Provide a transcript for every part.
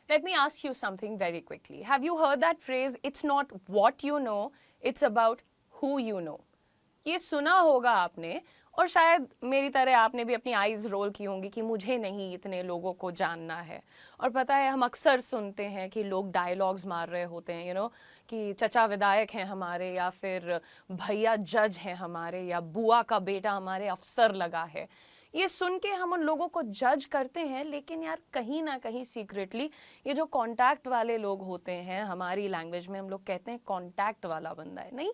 Let me ask you something very quickly. Have you heard that phrase, it's not what you know, it's about who you know? ये सुना होगा आपने, और शायद मेरी तरह आपने भी अपनी आईज रोल की होंगी कि मुझे नहीं इतने लोगों को जानना है। और पता है, हम अक्सर सुनते हैं कि लोग डायलॉग्स मार रहे होते हैं, कि चचा विधायक हैं हमारे, या फिर भैया जज हैं हमारे, या बुआ का बेटा हमारे अफसर लगा है। ये सुन के हम उन लोगों को जज करते हैं, लेकिन यार कहीं ना कहीं सीक्रेटली ये जो कांटेक्ट वाले लोग होते हैं, हमारी लैंग्वेज में हम लोग कहते हैं कांटेक्ट वाला बंदा है, नहीं,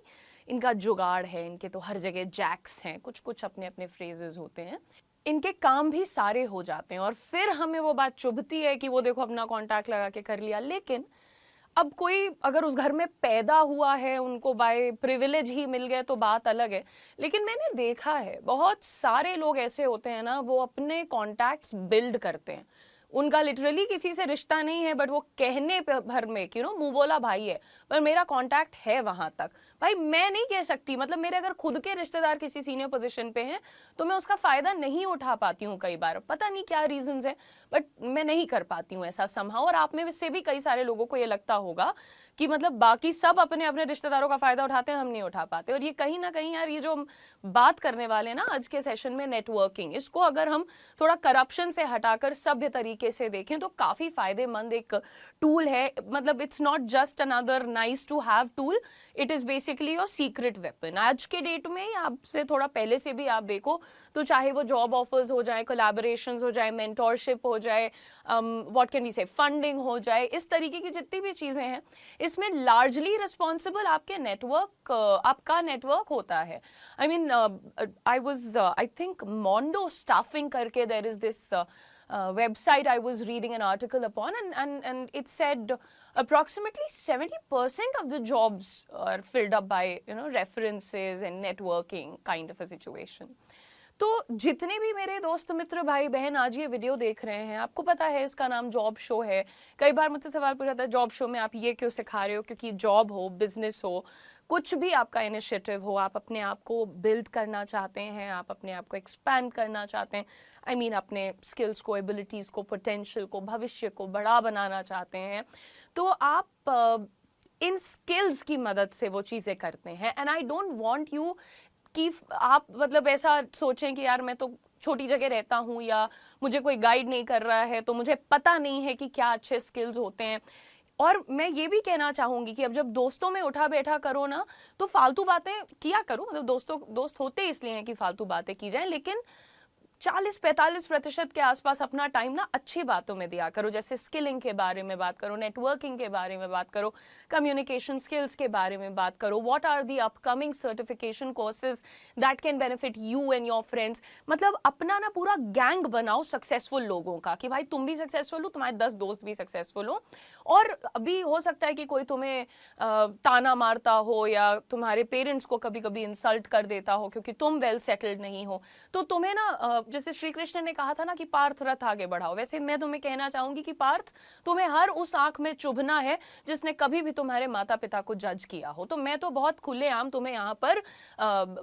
इनका जुगाड़ है, इनके तो हर जगह जैक्स हैं, कुछ कुछ अपने अपने फ्रेजेस होते हैं, इनके काम भी सारे हो जाते हैं, और फिर हमें वो बात चुभती है कि वो देखो अपना कांटेक्ट लगा के कर लिया। लेकिन अब कोई अगर उस घर में पैदा हुआ है, उनको बाय प्रिविलेज ही मिल गए तो बात अलग है। लेकिन मैंने देखा है बहुत सारे लोग ऐसे होते हैं ना, वो अपने कॉन्टैक्ट्स बिल्ड करते हैं, उनका लिटरली किसी से रिश्ता नहीं है, बट वो कहने पे भर में कि मुंह बोला भाई है, पर मेरा कांटेक्ट है वहां तक। भाई मैं नहीं कह सकती, मतलब मेरे अगर खुद के रिश्तेदार किसी सीनियर पोजीशन पे हैं तो मैं उसका फायदा नहीं उठा पाती हूँ कई बार, पता नहीं क्या रीजंस है, बट मैं नहीं कर पाती हूँ ऐसा समहाउ। और आप में से भी कई सारे लोगों को ये लगता होगा कि मतलब बाकी सब अपने अपने रिश्तेदारों का फायदा उठाते हैं, हम नहीं उठा पाते। और ये कहीं ना कहीं यार, ये जो हम बात करने वाले हैं ना आज के सेशन में, नेटवर्किंग, इसको अगर हम थोड़ा करप्शन से हटाकर सभ्य तरीके से देखें तो काफी फायदेमंद एक टूल है। मतलब it's not just another nice to have tool, it is basically your secret weapon. आज के डेट में, आपसे थोड़ा पहले से भी आप देखो तो चाहे वो जॉब ऑफर्स हो जाए, कोलैबोरेशंस हो जाए, मेंटोरशिप हो जाए, व्हाट कैन वी से, फंडिंग हो जाए, इस तरीके की जितनी भी चीजें हैं, इसमें लार्जली रिस्पॉन्सिबल आपके नेटवर्क, आपका नेटवर्क होता है। I mean I think Mondo staffing करके there is this website I was reading an article upon, and it said approximately 70% of the jobs are filled up by references and networking kind of a situation. तो जितने भी मेरे दोस्त मित्र भाई बहन आज ये वीडियो देख रहे हैं, आपको पता है इसका नाम जॉब शो है। कई बार मुझसे सवाल पूछा था, जॉब शो में आप ये क्यों सिखा रहे हो? क्योंकि जॉब हो, बिजनेस हो, कुछ भी आपका इनिशिएटिव हो, आप अपने आप को बिल्ड करना चाहते हैं, आप अपने आप को एक्सपैंड करना चाहते हैं, आई मीन अपने स्किल्स को, एबिलिटीज को, पोटेंशियल को, भविष्य को बड़ा बनाना चाहते हैं, तो आप इन स्किल्स की मदद से वो चीजें करते हैं। And I don't want you कि आप मतलब ऐसा सोचें कि यार मैं तो छोटी जगह रहता हूँ, या मुझे कोई गाइड नहीं कर रहा है, तो मुझे पता नहीं है कि क्या अच्छे स्किल्स होते हैं। और मैं ये भी कहना चाहूंगी कि अब जब दोस्तों में उठा बैठा करो ना, तो फालतू बातें किया करो। मतलब दोस्त होते इसलिए हैं कि फालतू बातें की जाएं, लेकिन 40-45% के आसपास अपना टाइम ना अच्छी बातों में दिया करो। जैसे स्किलिंग के बारे में बात करो, नेटवर्किंग के बारे में बात करो, कम्युनिकेशन स्किल्स के बारे में बात करो, what are the upcoming certification courses that can benefit you and your friends. मतलब अपना ना पूरा गैंग बनाओ सक्सेसफुल लोगों का, कि भाई तुम भी सक्सेसफुल हो, तुम्हारे 10 दोस्त भी सक्सेसफुल हो। और अभी हो सकता है कि कोई तुम्हें ताना मारता हो, या तुम्हारे पेरेंट्स को कभी कभी इंसल्ट कर देता हो क्योंकि तुम वेल सेटल्ड नहीं हो, तो तुम्हें ना जैसे श्री कृष्ण ने कहा था ना कि पार्थ रथ आगे बढ़ाओ, वैसे मैं तुम्हें कहना चाहूंगी कि पार्थ, तुम्हें हर उस आंख में चुभना है जिसने कभी भी तुम्हारे माता पिता को जज किया हो। तो मैं तो बहुत खुलेआम तुम्हें यहाँ पर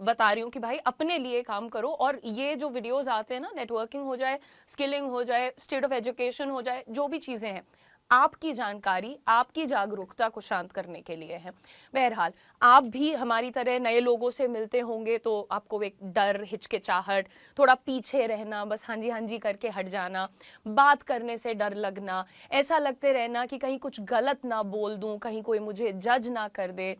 बता रही हूँ कि भाई अपने लिए काम करो। और ये जो वीडियोस आते हैं ना, नेटवर्किंग हो जाए, स्किलिंग हो जाए, स्टेट ऑफ एजुकेशन हो जाए, जो भी चीजें हैं, आपकी जानकारी, आपकी जागरूकता को शांत करने के लिए है। बहरहाल आप भी हमारी तरह नए लोगों से मिलते होंगे तो आपको एक डर, हिचकिचाहट, थोड़ा पीछे रहना, बस हाँ जी करके हट जाना, बात करने से डर लगना, ऐसा लगते रहना कि कहीं कुछ गलत ना बोल दूं, कहीं कोई मुझे जज ना कर दे,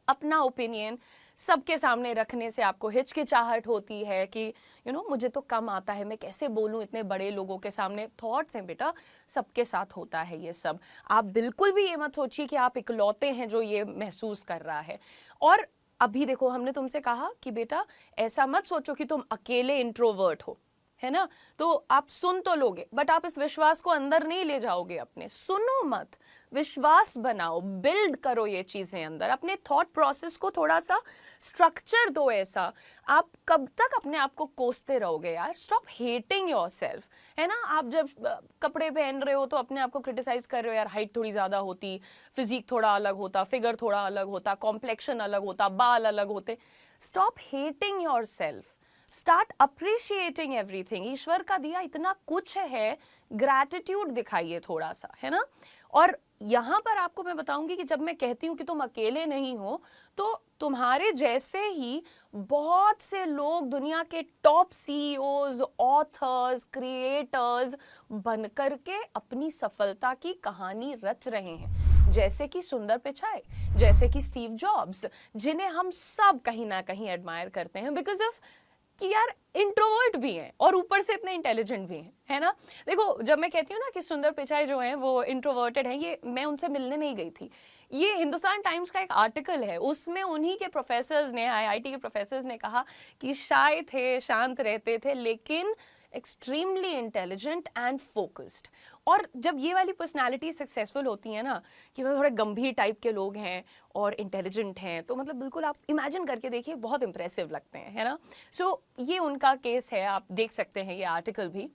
अपना ओपिनियन सबके सामने रखने से आपको हिचकिचाहट होती है कि मुझे तो कम आता है, मैं कैसे बोलूं इतने बड़े लोगों के सामने। थॉट्स हैं बेटा, सबके साथ होता है ये सब। आप बिल्कुल भी ये मत सोचिए कि आप इकलौते हैं जो ये महसूस कर रहा है। और अभी देखो, हमने तुमसे कहा कि बेटा ऐसा मत सोचो कि तुम अकेले इंट्रोवर्ट हो, है ना। तो आप सुन तो लोगे, बट आप इस विश्वास को अंदर नहीं ले जाओगे अपने। सुनो मत, विश्वास बनाओ, बिल्ड करो ये चीजें अंदर। अपने थॉट प्रोसेस को थोड़ा सा स्ट्रक्चर दो ऐसा। आप कब तक अपने आप को कोसते रहोगे यार? स्टॉप हेटिंग योरसेल्फ, है ना। आप जब कपड़े पहन रहे हो तो अपने आप को क्रिटिसाइज कर रहे हो, यार हाइट थोड़ी ज्यादा होती, फिजिक थोड़ा अलग होता, फिगर थोड़ा अलग होता, कॉम्प्लेक्शन अलग होता, बाल अलग होते। Stop hating yourself, start appreciating everything. ईश्वर का दिया इतना कुछ है, ग्रैटिट्यूड दिखाइए थोड़ा सा, है ना। और यहाँ पर आपको मैं बताऊंगी कि जब मैं कहती हूँ कि तुम अकेले नहीं हो, तो तुम्हारे जैसे ही बहुत से लोग दुनिया के टॉप सीईओज, ऑथर्स, क्रिएटर्स बन करके अपनी सफलता की कहानी रच रहे हैं, जैसे कि सुंदर पिचाई, जैसे कि स्टीव जॉब्स, जिन्हें हम सब कहीं ना कहीं एडमायर करते हैं बिकॉज ऑफ कि यार इंट्रोवर्ट भी हैं और ऊपर से इतने इंटेलिजेंट भी हैं, है ना। देखो, जब मैं कहती हूँ ना कि सुंदर पिचाई जो हैं वो इंट्रोवर्टेड हैं, ये मैं उनसे मिलने नहीं गई थी, ये हिंदुस्तान टाइम्स का एक आर्टिकल है, उसमें उन्हीं के प्रोफेसर्स ने, आईआईटी के प्रोफेसर्स ने कहा कि शाय थे, शांत रहते थे, लेकिन एक्सट्रीमली इंटेलिजेंट एंड फोकस्ड। और जब ये वाली पर्सनालिटी सक्सेसफुल होती है ना, कि मतलब थोड़े गंभीर टाइप के लोग हैं और इंटेलिजेंट हैं, तो मतलब बिल्कुल आप इमेजिन करके देखिए, बहुत इंप्रेसिव लगते हैं, है ना। सो ये उनका केस है, आप देख सकते हैं ये आर्टिकल भी।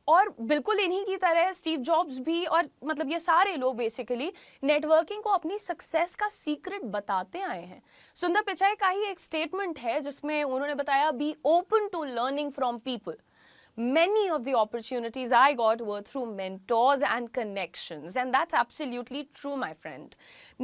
और बिल्कुल इन्हीं की तरह स्टीव जॉब्स भी, और मतलब ये सारे लोग बेसिकली नेटवर्किंग को अपनी सक्सेस का सीक्रेट बताते आए हैं। सुंदर पिचाई का ही एक स्टेटमेंट है जिसमें उन्होंने बताया, be open to learning from people. Many of the opportunities I got were through mentors and connections, and that's absolutely true, my friend.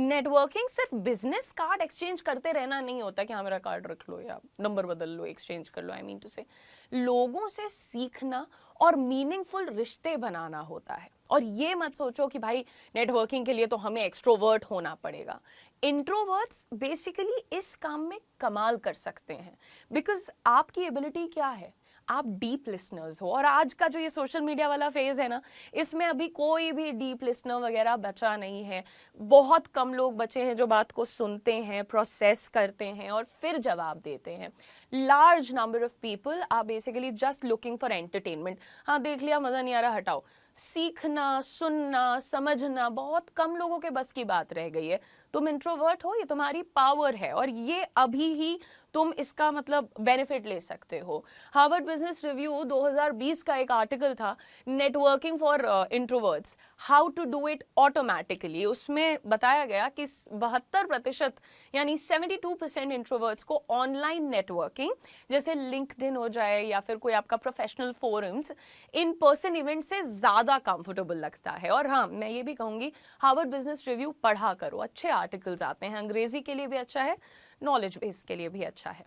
Networking सिर्फ बिजनेस कार्ड एक्सचेंज करते रहना नहीं होता कि हाँ मेरा कार्ड रख लो या नंबर बदल लो, एक्सचेंज कर लो, आई मीन टू से लोगों से सीखना और मीनिंगफुल रिश्ते बनाना होता है। और ये मत सोचो कि भाई नेटवर्किंग के लिए तो हमें एक्सट्रोवर्ट होना पड़ेगा। इंट्रोवर्ट्स बेसिकली इस काम में कमाल कर सकते हैं, बिकॉज आपकी एबिलिटी क्या है, आप डीप लिसनर्स हो। और आज का जो ये सोशल मीडिया वाला फेज है ना, इसमें अभी कोई भी डीप लिसनर वगैरह बचा नहीं है। बहुत कम लोग बचे हैं जो बात को सुनते हैं, प्रोसेस करते हैं और फिर जवाब देते हैं। Large number of people are basically just looking for entertainment. हाँ देख लिया, मजा नहीं आ रहा, हटाओ। सीखना, सुनना, समझना बहुत कम लोगों के बस की बात रह गई है। तुम इंट्रोवर्ट हो, ये तुम्हारी पावर है और ये अभी ही तुम इसका मतलब बेनिफिट ले सकते हो। हार्वर्ड बिजनेस रिव्यू 2020 का एक आर्टिकल था, networking for introverts, how to do it automatically. उसमें बताया गया कि 72% यानी 72% इंट्रोवर्ट्स को ऑनलाइन नेटवर्किंग जैसे लिंक्डइन हो जाए या फिर कोई आपका professional forums, in person event से ज्यादा कंफर्टेबल लगता है। और हाँ, मैं ये भी कहूंगी हार्वर्ड बिजनेस रिव्यू पढ़ा करो, अच्छे आर्टिकल्स आते हैं, अंग्रेजी के लिए भी अच्छा है, नॉलेज बेस के लिए भी अच्छा है।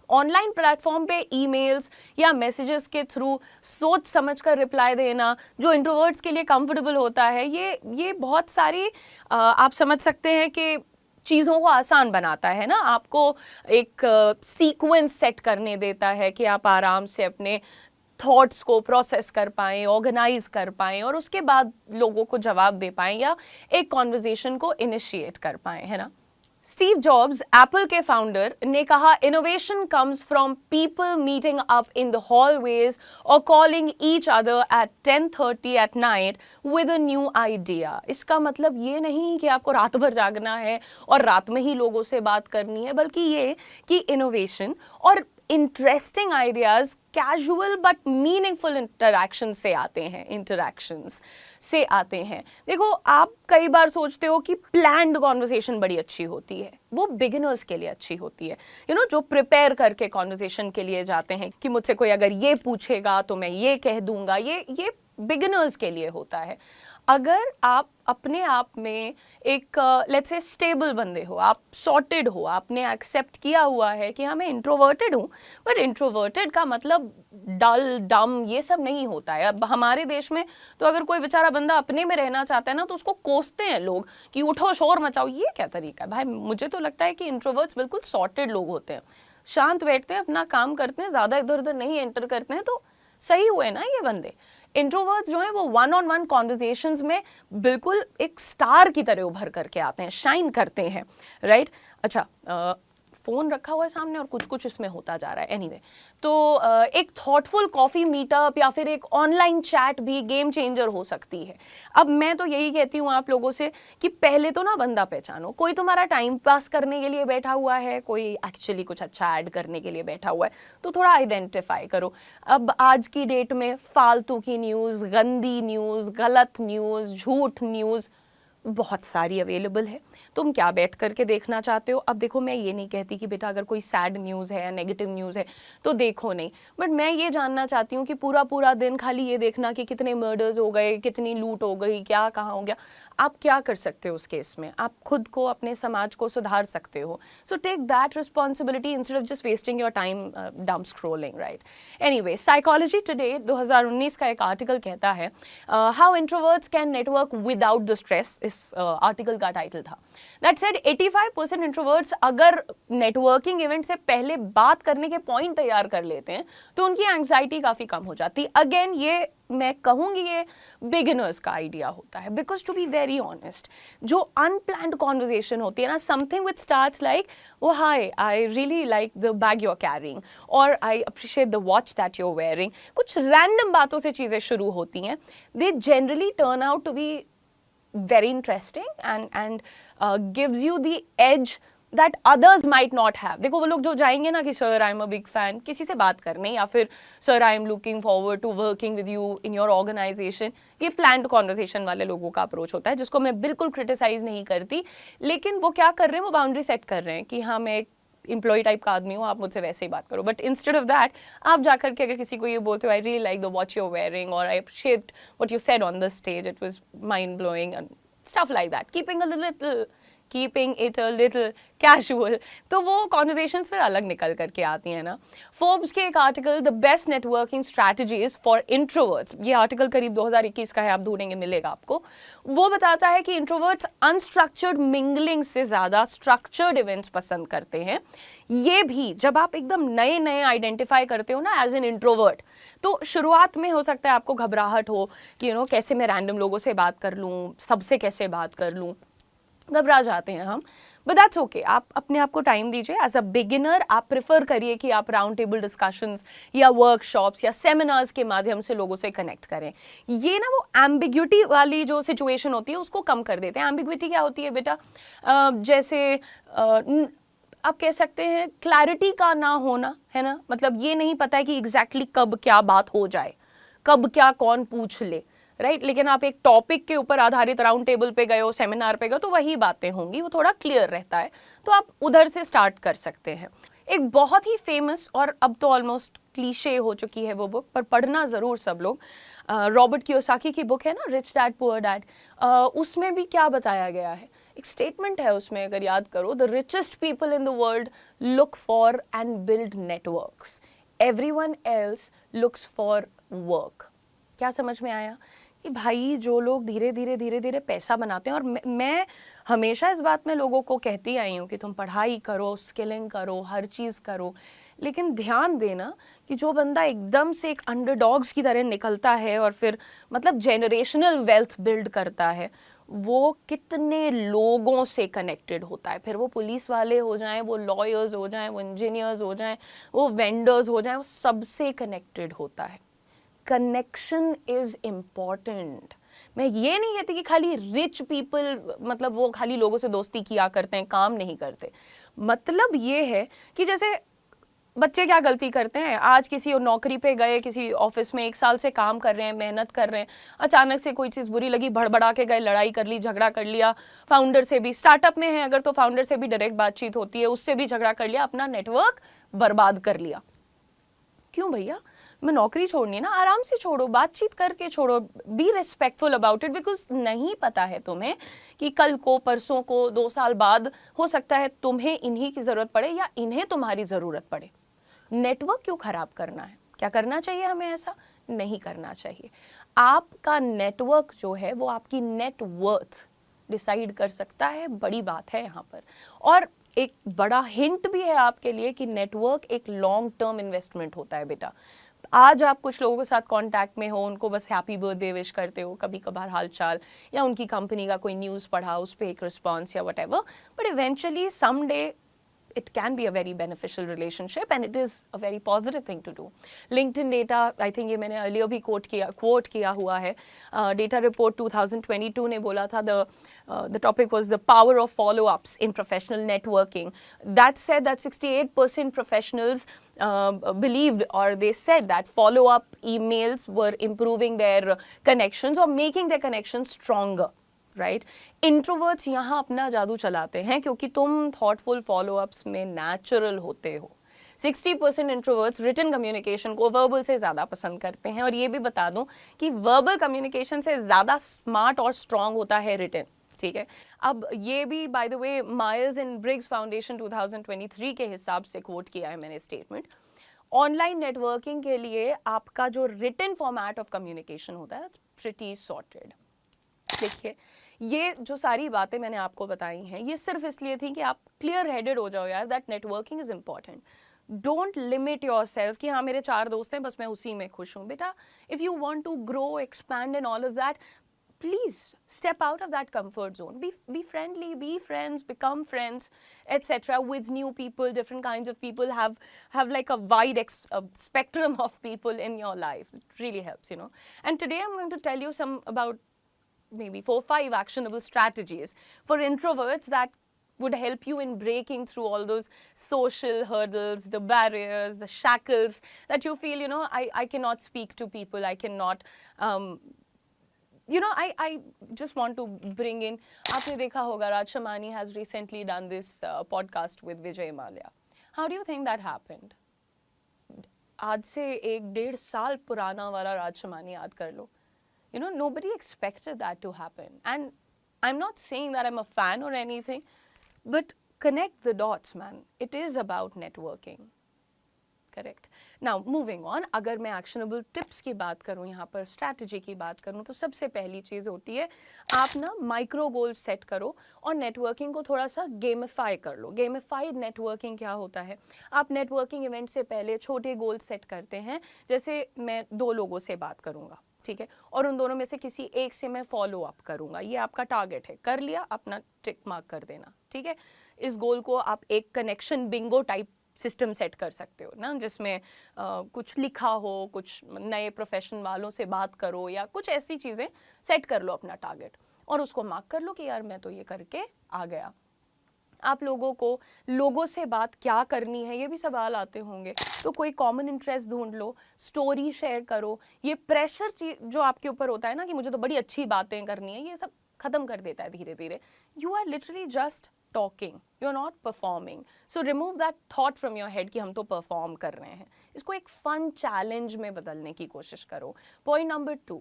ऑनलाइन प्लेटफॉर्म पे ईमेल्स या मैसेजेस के थ्रू सोच समझ कर रिप्लाई देना जो इंट्रोवर्ट्स के लिए कंफर्टेबल होता है, ये बहुत सारी आप समझ सकते हैं कि चीज़ों को आसान बनाता है ना। आपको एक सीक्वेंस सेट करने देता है कि आप आराम से अपने थॉट्स को प्रोसेस कर पाएं, ऑर्गेनाइज कर पाएं और उसके बाद लोगों को जवाब दे पाएं या एक कॉन्वर्जेशन को इनिशिएट कर पाएं, है ना। स्टीव जॉब्स, एप्पल के फाउंडर, ने कहा, innovation comes from people meeting up in the hallways और calling each other at 10:30 at night with a new idea. इसका मतलब ये नहीं कि आपको रात भर जागना है और रात में ही लोगों से बात करनी है, बल्कि ये कि इनोवेशन और interesting ideas casual but meaningful interaction से आते हैं, इंटरैक्शंस से आते हैं। देखो, आप कई बार सोचते हो कि प्लान्ड कॉन्वर्सेशन बड़ी अच्छी होती है, वो बिगिनर्स के लिए अच्छी होती है, जो प्रिपेयर करके कॉन्वर्सेशन के लिए जाते हैं कि मुझसे कोई अगर ये पूछेगा तो मैं ये कह दूंगा, ये बिगिनर्स के लिए होता है। अगर आप अपने आप में एक लेट्स से स्टेबल बंदे हो, आप सॉर्टेड हो, आपने एक्सेप्ट किया हुआ है कि हाँ मैं इंट्रोवर्टेड हूँ, बट इंट्रोवर्टेड का मतलब डल, डम, ये सब नहीं होता है। अब हमारे देश में तो अगर कोई बेचारा बंदा अपने में रहना चाहता है ना, तो उसको कोसते हैं लोग कि उठो शोर मचाओ। ये क्या तरीका है भाई? मुझे तो लगता है कि इंट्रोवर्ट्स बिल्कुल सॉर्टेड लोग होते हैं, शांत बैठते हैं, अपना काम करते हैं, ज़्यादा इधर उधर नहीं एंटर करते हैं, तो सही हुए ना ये बंदे। इंट्रोवर्ट्स जो हैं वो वन ऑन वन कॉन्वर्सेशंस में बिल्कुल एक स्टार की तरह उभर करके आते हैं, शाइन करते हैं, राइट। अच्छा, फ़ोन रखा हुआ है सामने और कुछ कुछ इसमें होता जा रहा है, एनीवे। तो एक थॉटफुल कॉफ़ी मीटअप या फिर एक ऑनलाइन चैट भी गेम चेंजर हो सकती है। अब मैं तो यही कहती हूँ आप लोगों से कि पहले तो ना बंदा पहचानो, कोई तुम्हारा टाइम पास करने के लिए बैठा हुआ है, कोई एक्चुअली कुछ अच्छा ऐड करने के लिए बैठा हुआ है, तो थोड़ा आइडेंटिफाई करो। अब आज की डेट में फालतू की न्यूज़, गंदी न्यूज़, गलत न्यूज़, झूठ न्यूज़ बहुत सारी अवेलेबल है, तुम क्या बैठ करके देखना चाहते हो। अब देखो, मैं ये नहीं कहती कि बेटा अगर कोई सैड न्यूज़ है या नेगेटिव न्यूज़ है तो देखो नहीं, बट मैं ये जानना चाहती हूँ कि पूरा पूरा दिन खाली ये देखना कि कितने मर्डर्स हो गए, कितनी लूट हो गई, क्या कहाँ हो गया, आप क्या कर सकते हो उस केस में, आप खुद को, अपने समाज को सुधार सकते हो। So take that responsibility instead of just wasting your time doom scrolling, right. Anyway, Psychology Today 2019 का एक आर्टिकल कहता है how introverts can network without the stress, इस आर्टिकल का टाइटल था। दैट सेड 85% इंट्रोवर्ट्स अगर नेटवर्किंग इवेंट से पहले बात करने के पॉइंट तैयार कर लेते हैं तो उनकी एंग्जाइटी काफ़ी कम हो जाती है। अगेन, ये मैं कहूँगी ये बिगिनर्स का आइडिया होता है, because to be very honest, जो अनप्लान्ड कॉन्वर्जेशन होती है ना, something which starts like oh hi I really like the bag you are carrying, और I appreciate the watch that you are wearing, कुछ random बातों से चीज़ें शुरू होती हैं, they generally turn out to be very interesting and gives you the edge that others might not have. देखो, वो लोग जो जाएंगे ना कि sir I am a big fan किसी से बात करने, या फिर sir I am looking forward to working with you in your organization, ये प्लान्ड कॉन्वर्सेशन वाले लोगों का अप्रोच होता है, जिसको मैं बिल्कुल क्रिटिसाइज नहीं करती, लेकिन वो क्या कर रहे हैं, वो बाउंड्री सेट कर रहे हैं कि हाँ मैं एम्प्लॉय टाइप का आदमी हूँ, आप मुझसे वैसे ही बात करो। बट इंस्टेड ऑफ दैट आप जाकर के अगर किसी को ये बोलते हो I really like the watch you're wearing, और I appreciate what you said on the stage, it was mind blowing and stuff like that, keeping it a little casual, तो वो कॉन्वर्जेशंस फिर अलग निकल करके आती हैं ना। फोर्ब्स के एक article the best networking strategies for introverts, ये आर्टिकल करीब 2021 का है, आप ढूंढेंगे मिलेगा आपको, वो बताता है कि इंट्रोवर्ट्स अनस्ट्रक्चर्ड मिंगलिंग से ज़्यादा स्ट्रक्चर्ड इवेंट्स पसंद करते हैं। ये भी जब आप एकदम नए नए आइडेंटिफाई करते हो ना एज एन इंट्रोवर्ट, तो शुरुआत में हो सकता है आपको घबराहट हो कि कैसे मैं रैंडम लोगों से बात कर लूँ, सबसे कैसे बात कर लूँ, घबरा जाते हैं हम, बट दैट्स ओके। आप अपने आप को टाइम दीजिए। एज अ बिगिनर आप प्रेफर करिए कि आप राउंड टेबल डिस्कशंस या वर्कशॉप्स या सेमिनार्स के माध्यम से लोगों से कनेक्ट करें। ये ना वो एम्बिग्यूटी वाली जो सिचुएशन होती है उसको कम कर देते हैं। एम्बिग्यूटी क्या होती है बेटा, जैसे आप कह सकते हैं क्लैरिटी का ना होना, है ना, मतलब ये नहीं पता है कि एग्जैक्टली कब क्या बात हो जाए, कब क्या कौन पूछ ले, राइट। लेकिन आप एक टॉपिक के ऊपर आधारित राउंड टेबल पे गए हो, सेमिनार पे गए, तो वही बातें होंगी, वो थोड़ा क्लियर रहता है, तो आप उधर से स्टार्ट कर सकते हैं। एक बहुत ही फेमस और अब तो ऑलमोस्ट क्लीशे हो चुकी है वो बुक, पर पढ़ना ज़रूर सब लोग, रॉबर्ट कियोसाकी की बुक है ना, रिच डैड पुअर डैड। उसमें भी क्या बताया गया है, एक स्टेटमेंट है उसमें, अगर याद करो, the richest people in the world look for and build networks, everyone else looks for work. क्या समझ में आया कि भाई जो लोग धीरे धीरे पैसा बनाते हैं, और मैं हमेशा इस बात में लोगों को कहती आई हूँ कि तुम पढ़ाई करो, स्किलिंग करो, हर चीज़ करो, लेकिन ध्यान देना कि जो बंदा एकदम से एक अंडरडॉग्स की तरह निकलता है और फिर मतलब जेनरेशनल वेल्थ बिल्ड करता है, वो कितने लोगों से कनेक्टेड होता है। फिर वो पुलिस वाले हो जाएं, वो लॉयर्स हो जाएं, वो इंजीनियर्स हो जाएं, वो वेंडर्स हो जाएं, वो सबसे कनेक्टेड होता है। Connection is important. मैं ये नहीं कहती कि खाली रिच पीपल मतलब वो खाली लोगों से दोस्ती किया करते हैं, काम नहीं करते। मतलब ये है कि जैसे बच्चे क्या गलती करते हैं, आज किसी नौकरी पे गए, किसी ऑफिस में 1 साल से काम कर रहे हैं, मेहनत कर रहे हैं, अचानक से कोई चीज़ बुरी लगी, भड़बड़ा के गए, लड़ाई कर ली, झगड़ा कर लिया, फाउंडर से भी, स्टार्टअप में है अगर तो फाउंडर से भी डायरेक्ट बातचीत होती है, उससे भी झगड़ा कर लिया, अपना नेटवर्क बर्बाद कर लिया। क्यों भैया, मैं नौकरी छोड़नी ना, आराम से छोड़ो, बातचीत करके छोड़ो, be respectful about it, because नहीं पता है तुम्हें कि कल को, परसों को, 2 साल बाद हो सकता है तुम्हें इन्हीं की ज़रूरत पड़े या इन्हें तुम्हारी ज़रूरत पड़े। नेटवर्क क्यों ख़राब करना है? क्या करना चाहिए हमें? ऐसा नहीं करना चाहिए। आपका नेटवर्क जो है वो आपकी नेट वर्थ डिसाइड कर सकता है, बड़ी बात है यहाँ पर। और एक बड़ा हिंट भी है आपके लिए कि नेटवर्क एक लॉन्ग टर्म इन्वेस्टमेंट होता है बेटा। आज आप कुछ लोगों के साथ कांटेक्ट में हो, उनको बस हैप्पी बर्थडे विश करते हो, कभी कभार हालचाल, या उनकी कंपनी का कोई न्यूज़ पढ़ा, उस पर एक रिस्पॉन्स या whatever, but eventually some day it can be a very beneficial relationship and it is a very positive thing to do. LinkedIn data, I think ये मैंने earlier भी quote किया हुआ है, data report 2022 ने बोला था, the topic was the power of follow-ups in professional networking. That said that 68% professionals believed, or they said that follow-up emails were improving their connections or making their connections stronger. Right? Introverts यहाँ अपना जादू चलाते हैं क्योंकि तुम thoughtful follow-ups में natural होते हो। 60% इंट्रोवर्ट्स रिटन कम्युनिकेशन को वर्बल से ज़्यादा पसंद करते हैं, और ये भी बता दूं कि वर्बल कम्युनिकेशन से ज़्यादा स्मार्ट और स्ट्रांग होता है रिटन, ठीक है? अब ये भी by the way Myers and Briggs foundation 2023 के हिसाब से कोट किया है मैंने स्टेटमेंट। ऑनलाइन नेटवर्किंग के लिए आपका जो रिटन फॉर्मेट ऑफ कम्युनिकेशन होता है प्रिटी सॉर्टेड। देखिए, ये जो सारी बातें मैंने आपको बताई हैं ये सिर्फ इसलिए थी कि आप क्लियर हेडेड हो जाओ यार that networking is important. Don't limit your self कि हाँ मेरे 4 दोस्त हैं बस मैं उसी में खुश हूँ। बेटा, if you want to grow, expand and all of that, please step out of that comfort zone. Be friendly, be friends, become friends, etc. with new people, different kinds of people. Have like a wide spectrum of people in your life. It really helps, you know. And today I'm going to tell you some about maybe 4-5 actionable strategies for introverts that would help you in breaking through all those social hurdles, the barriers, the shackles that you feel, you know, I cannot speak to people, I cannot you know, I just want to bring in, आपने देखा होगा Raj Shamani has recently done this podcast with Vijay Mallya. How do you think that happened? आज से 1-1.5 साल पुराना वाला राज शमानी याद कर लो. You know, nobody expected that to happen. And I'm not saying that I'm a fan or anything, but connect the dots, man. It is about networking. Correct. Now moving on, अगर मैं actionable tips की बात करूं, यहाँ पर strategy की बात करूं, तो सबसे पहली चीज़ होती है आप ना माइक्रो गोल सेट करो और नेटवर्किंग को थोड़ा सा गेमिफाई कर लो. गेमिफाइड नेटवर्किंग क्या होता है? आप नेटवर्किंग इवेंट से पहले छोटे गोल सेट करते हैं. जैसे मैं 2 लोगों से बात करूँगा, ठीक है, और उन दोनों में से किसी एक से मैं फॉलो अप करूँगा. ये आपका टारगेट है, कर लिया, अपना टिक मार्क कर देना, ठीक है. इस गोल को आप एक connection Bingo type system set कर सकते हो ना, जिसमें कुछ लिखा हो, कुछ नए प्रोफेशन वालों से बात करो, या कुछ ऐसी चीज़ें सेट कर लो अपना टारगेट, और उसको मार्क कर लो कि यार मैं तो ये करके आ गया. आप लोगों को लोगों से बात क्या करनी है ये भी सवाल आते होंगे, तो कोई कॉमन इंटरेस्ट ढूंढ लो, स्टोरी शेयर करो. ये प्रेशर जो आपके ऊपर होता है ना कि मुझे तो बड़ी अच्छी बातें करनी है, ये सब खत्म कर देता है धीरे धीरे. You are literally just talking, you're not performing. So remove that thought from your head कि हम तो perform कर रहे हैं. इसको एक fun challenge में बदलने की कोशिश करो. Point number 2,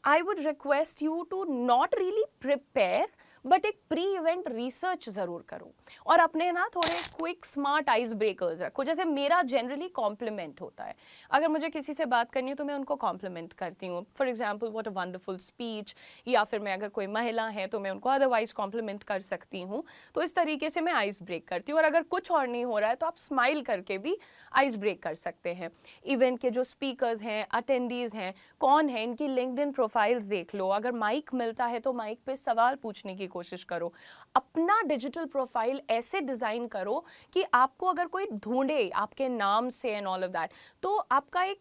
I would request you to not really prepare, but एक प्री इवेंट रिसर्च ज़रूर करो और अपने ना थोड़े क्विक स्मार्ट आइस ब्रेकर्स रखो. जैसे मेरा जनरली कॉम्प्लीमेंट होता है, अगर मुझे किसी से बात करनी है तो मैं उनको कॉम्प्लीमेंट करती हूँ. For example, what a wonderful speech, या फिर मैं अगर कोई महिला है तो मैं उनको अदरवाइज कॉम्प्लीमेंट कर सकती हूँ. तो इस तरीके से मैं आइस ब्रेक करती हूँ. और अगर कुछ और नहीं हो रहा है तो आप स्माइल करके भी आइस ब्रेक कर सकते हैं. इवेंट के जो स्पीकर्स हैं, अटेंडीज़ हैं, कौन है, इनकी लिंक्डइन प्रोफाइल्स देख लो. अगर माइक मिलता है तो माइक पे सवाल पूछने की कोशिश करो. अपना डिजिटल प्रोफाइल ऐसे डिजाइन करो कि आपको अगर कोई ढूंढे आपके नाम से एंड ऑल ऑफ दैट, तो आपका एक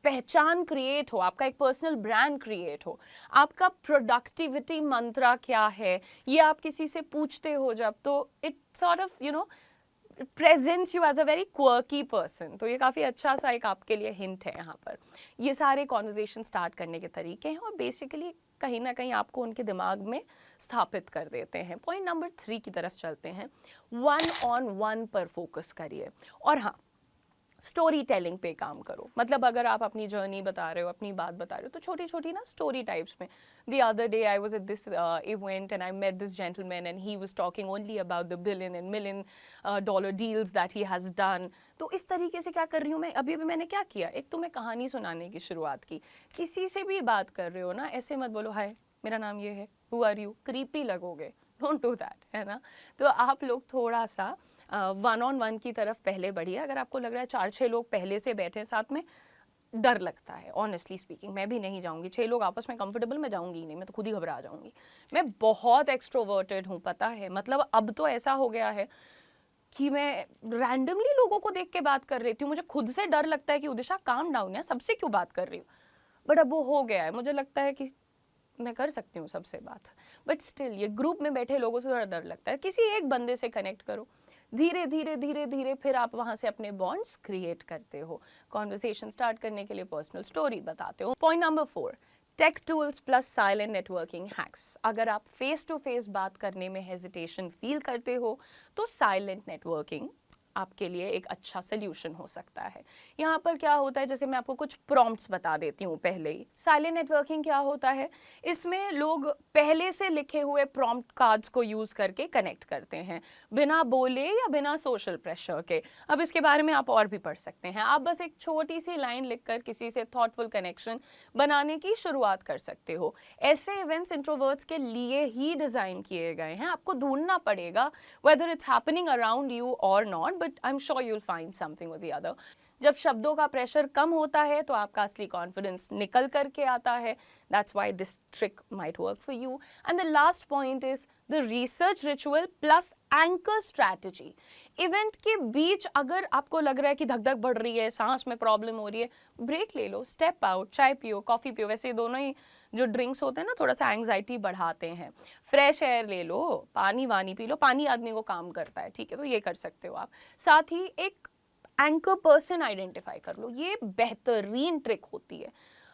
पहचान क्रिएट हो, आपका एक पर्सनल ब्रांड क्रिएट हो. आपका प्रोडक्टिविटी मंत्रा क्या है ये आप किसी से पूछते हो जब, तो it sort of you know presents you as a very quirky person. तो ये काफ़ी अच्छा सा एक आपके लिए हिंट है यहाँ पर. ये सारे कॉन्वर्जेशन स्टार्ट करने के तरीके हैं और बेसिकली कहीं ना कहीं आपको उनके दिमाग में स्थापित कर देते हैं. पॉइंट नंबर 3 की तरफ चलते हैं. 1-on-1 पर फोकस करिए. और हाँ, स्टोरी टेलिंग पे काम करो. मतलब अगर आप अपनी जर्नी बता रहे हो, अपनी बात बता रहे हो, तो छोटी छोटी ना स्टोरी टाइप्स में. The other day I was at this event and I met this gentleman and he was talking only about the billion and million dollar deals that he has done. तो इस तरीके से क्या कर रही हूँ मैं, अभी भी मैंने क्या किया, एक तो मैं कहानी सुनाने की शुरुआत की. किसी से भी बात कर रहे हो ना, ऐसे मत बोलो हाय मेरा नाम ये है, हु आर यू, क्रीपी लगोगे. डोंट डू दैट, है ना. तो आप लोग थोड़ा सा 1-on-1 की तरफ पहले बढ़िए. अगर आपको लग रहा है 4-6 लोग पहले से बैठे साथ में, डर लगता है ऑनेस्टली स्पीकिंग. मैं भी नहीं जाऊंगी, 6 लोग आपस में कंफर्टेबल, मैं जाऊंगी ही नहीं, मैं तो खुद ही घबरा जाऊंगी. मैं बहुत एक्सट्रोवर्टेड हूँ, पता है. मतलब अब तो ऐसा हो गया है कि मैं रैंडमली लोगों को देख के बात कर रही थी. मुझे खुद से डर लगता है कि उदिशा काम डाउन है, सबसे क्यों बात कर रही हूँ. बट अब वो हो गया है, मुझे लगता है कि मैं कर सकती हूँ सबसे बात. बट स्टिल ये ग्रुप में बैठे लोगों से थोड़ा डर लगता है. किसी एक बंदे से कनेक्ट करो, धीरे धीरे धीरे धीरे फिर आप वहाँ से अपने बॉन्ड्स क्रिएट करते हो. कॉन्वर्सेशन स्टार्ट करने के लिए पर्सनल स्टोरी बताते हो. Point number 4, tech tools plus silent networking hacks. अगर आप फेस टू फेस बात करने में हेजिटेशन फील करते हो तो साइलेंट नेटवर्किंग आपके लिए एक अच्छा सोल्यूशन हो सकता है। यहाँ पर क्या होता है, जैसे मैं आपको कुछ प्रॉम्प्ट्स बता देती हूँ पहले ही। साइलेंट नेटवर्किंग क्या होता है, इसमें लोग पहले से लिखे हुए प्रॉम्प्ट कार्ड्स को यूज़ करके कनेक्ट करते हैं बिना बोले या बिना सोशल प्रेशर के। अब इसके बारे में आप और भी पढ़ सकते हैं। आप बस एक छोटी सी लाइन लिखकर किसी से थॉटफुल कनेक्शन बनाने की शुरुआत कर सकते हो। ऐसे इवेंट्स इंट्रोवर्ट्स के लिए ही डिज़ाइन किए गए हैं। आपको ढूंढना पड़ेगा whether it's happening around you or not, but I'm sure you'll find something or the other. जब शब्दों का प्रेशर कम होता है तो आपका असली कॉन्फिडेंस निकल करके आता है. That's why this trick might work for you. And the last point is the research ritual plus anchor strategy. Event के बीच अगर आपको लग रहा है कि धक धक बढ़ रही है, सांस में प्रॉब्लम हो रही है, ब्रेक ले लो, स्टेप आउट, चाय पियो, कॉफ़ी पियो. वैसे ये दोनों ही जो ड्रिंक्स होते हैं ना थोड़ा सा एंग्जाइटी बढ़ाते हैं. फ्रेश एयर ले लो, पानी वानी पी लो. पानी आदमी को काम करता है, ठीक है, तो ये कर सकते हो आप. साथ ही एक एंकर पर्सन आइडेंटिफाई कर लो. ये बेहतरीन ट्रिक होती है.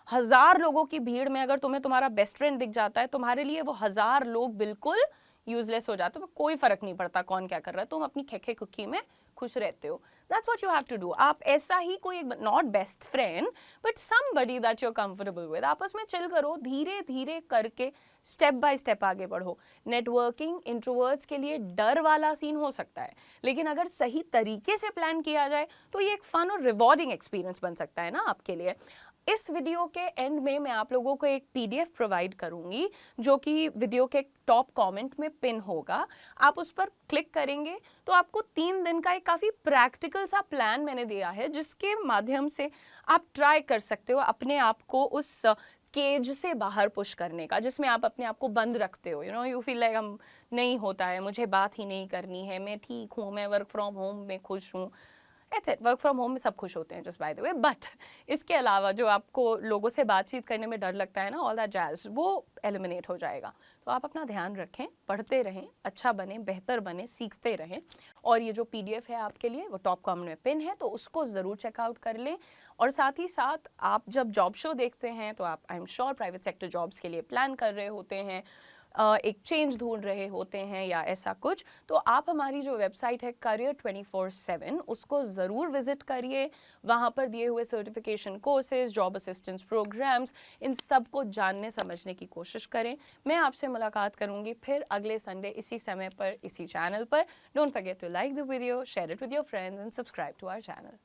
1000 लोगों की भीड़ में अगर तुम्हें तुम्हारा बेस्ट फ्रेंड दिख जाता है, तुम्हारे लिए वो 1000 लोग बिल्कुल यूजलेस हो जाते हो. कोई फर्क नहीं पड़ता कौन क्या कर रहा है, तुम अपनी खेखे कुकी में खुश रहते हो. That's what you have to do. आप ऐसा ही कोई, not best friend but somebody that you are comfortable with, आपस में चिल करो, धीरे धीरे करके स्टेप बाय स्टेप आगे बढ़ो. नेटवर्किंग इंट्रोवर्ट्स के लिए डर वाला सीन हो सकता है, लेकिन अगर सही तरीके से प्लान किया जाए तो ये एक फन और रिवॉर्डिंग एक्सपीरियंस बन सकता है ना आपके लिए. इस वीडियो के एंड में मैं आप लोगों को एक पीडीएफ प्रोवाइड करूंगी जो कि वीडियो के टॉप कमेंट में पिन होगा. आप उस पर क्लिक करेंगे तो आपको 3 दिन का एक काफ़ी प्रैक्टिकल सा प्लान मैंने दिया है, जिसके माध्यम से आप ट्राई कर सकते हो अपने आप को उस केज से बाहर पुश करने का, जिसमें आप अपने आप को बंद रखते हो. यू फील लाइक हम नहीं होता है, मुझे बात ही नहीं करनी है, मैं ठीक हूँ, मैं वर्क फ्रॉम होम में खुश हूँ. It's it. Work from home में सब खुश होते हैं, just by the way. But इसके अलावा जो आपको लोगों से बातचीत करने में डर लगता है ना, ऑल दैट जैज, वो एलिमिनेट हो जाएगा. तो आप अपना ध्यान रखें, पढ़ते रहें, अच्छा बने, बेहतर बने, सीखते रहें. और ये जो पीडीएफ है आपके लिए वो टॉप कमेंट में पिन है, तो उसको ज़रूर चेकआउट कर लें. और साथ ही साथ आप जब जॉब शो देखते हैं तो आप I am sure private sector jobs के लिए प्लान कर रहे होते हैं, एक चेंज ढूंढ रहे होते हैं या ऐसा कुछ, तो आप हमारी जो वेबसाइट है Career 24/7 उसको ज़रूर विजिट करिए. वहाँ पर दिए हुए certification courses, job assistance programmes, इन सब को जानने समझने की कोशिश करें. मैं आपसे मुलाकात करूँगी फिर अगले संडे इसी समय पर, इसी चैनल पर. Don't forget to like the video, share it with your friends and subscribe to our channel.